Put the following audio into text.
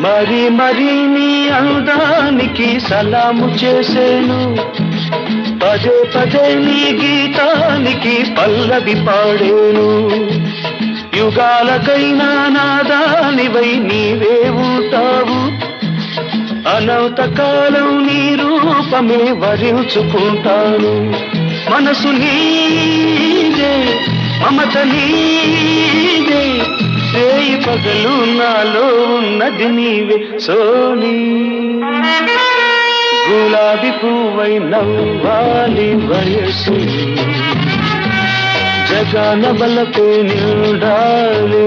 మరి మరి నీ అందానికి సలాము చేసేను, పదే పదే నీ గీతానికి పల్లవి పాడేను. యుగాలకైనా నాదానివై నీవే ఉంటావు, అనంత కాలం నీ రూపమే వరించుకుంటాను. మనసు నీదే, మమత నీదే, రేయి పగలు నాలో ఉన్నది నీవే సోనీ. గులాబీ పువ్వై నవ్వాలి వయసు, జగన బలపే నిండాలి.